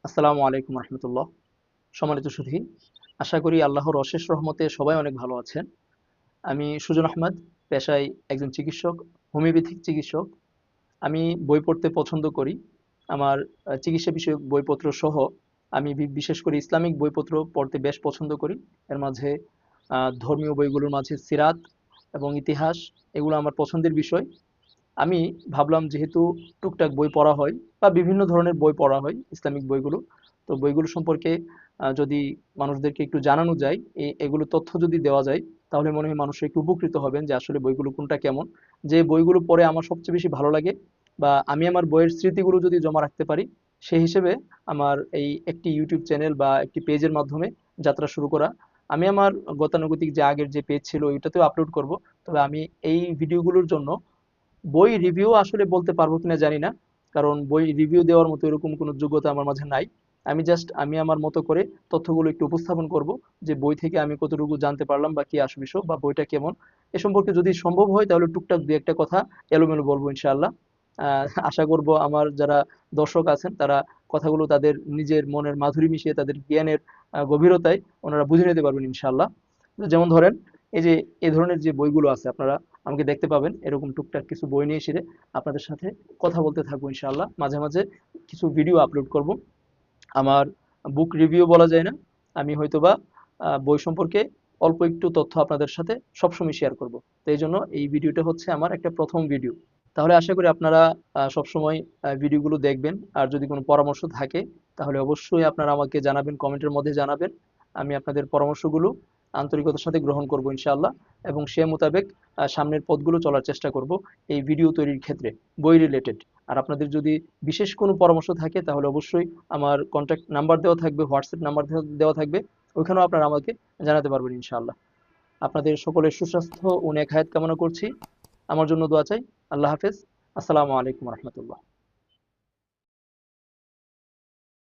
আসসালামু আলাইকুম রহমতুল্লাহ। সম্মানিত সুধী, আশা করি আল্লাহর অশেষ রহমতে সবাই অনেক ভালো আছেন। আমি সুজন আহমদ, পেশায় একজন চিকিৎসক, হোমিওপ্যাথিক চিকিৎসক। আমি বই পড়তে পছন্দ করি। আমার চিকিৎসা বিষয়ক বইপত্র সহ আমি বিশেষ করে ইসলামিক বইপত্র পড়তে বেশ পছন্দ করি। এর মাঝে ধর্মীয় বইগুলোর মাঝে সিরাত এবং ইতিহাস, এগুলো আমার পছন্দের বিষয়। আমি ভাবলাম যেহেতু টুকটাক বই পড়া হয় বা বিভিন্ন ধরনের বই পড়া হয় ইসলামিক বইগুলো, তো বইগুলো সম্পর্কে যদি মানুষদেরকে একটু জানানো যায়, এগুলো তথ্য যদি দেওয়া যায়, তাহলে মনে হয় মানুষ একটু উপকৃত হবেন যে আসলে বইগুলো কোনটা কেমন। যে বইগুলো পড়ে আমার সবচেয়ে বেশি ভালো লাগে বা আমি আমার বইয়ের স্মৃতিগুলো যদি জমা রাখতে পারি, সেই হিসেবে আমার এই একটি ইউটিউব চ্যানেল বা একটি পেজের মাধ্যমে যাত্রা শুরু করা। আমি আমার গতানুগতিক যে আগের যে পেজ ছিল ওইটাতেও আপলোড করব। তবে আমি এই ভিডিওগুলোর জন্য বই রিভিউ আসলে বলতে পারবো কিনা জানি না, কারণ বই রিভিউ দেওয়ার মতো এরকম কোনো যোগ্যতা আমার মাঝে নাই। আমি আমার মতো করে তথ্যগুলো একটু উপস্থাপন করব, যে বই থেকে আমি কতটুকু জানতে পারলাম বা কি আসবিষ বা বইটা কেমন। এ সম্পর্কে যদি সম্ভব হয় তাহলে টুকটাক দু একটা কথা এলোমেলো বলবো ইনশাআল্লাহ। আশা করব আমার যারা দর্শক আছেন তারা কথাগুলো তাদের নিজের মনের মাধুরী মিশিয়ে তাদের জ্ঞানের গভীরতায় ওনারা বুঝে নিতে পারবেন ইনশাআল্লাহ। যেমন ধরেন, এই যে এই ধরনের যে বইগুলো আছে আপনারা আমাকে দেখতে পাবেন, এরকম টুকটাক কিছু বই নিয়ে এসে আপনাদের সাথে কথা বলতে থাকবো ইনশাআল্লাহ। মাঝে মাঝে কিছু ভিডিও আপলোড করব। আমার বুক রিভিউ বলা যায় না, আমি হয়তোবা বই সম্পর্কে অল্প একটু তথ্য আপনাদের সাথে সবসময় শেয়ার করব। তো এই জন্য এই ভিডিওটা হচ্ছে আমার একটা প্রথম ভিডিও। তাহলে আশা করি আপনারা সবসময় ভিডিওগুলো দেখবেন। আর যদি কোনো পরামর্শ থাকে তাহলে অবশ্যই আপনারা আমাকে জানাবেন, কমেন্টের মধ্যে জানাবেন। আমি আপনাদের পরামর্শগুলো আন্তরিকতার সাথে গ্রহণ করব ইনশাআল্লাহ, এবং সে মোতাবেক সামনের পথগুলো চলার চেষ্টা করব এই ভিডিও তৈরির ক্ষেত্রে, বই রিলেটেড। আর আপনাদের যদি বিশেষ কোনো পরামর্শ থাকে তাহলে অবশ্যই আমার কন্ট্যাক্ট নাম্বার দেওয়া থাকবে, হোয়াটসঅ্যাপ নাম্বার দেওয়া থাকবে, ওইখানেও আপনারা আমাকে জানাতে পারবেন ইনশাআল্লাহ। আপনাদের সকলের সুস্বাস্থ্য ও নেক হায়াত কামনা করছি। আমার জন্য দোয়া চাই। আল্লাহ হাফেজ। আসসালামু আলাইকুম রহমতুল্লাহ।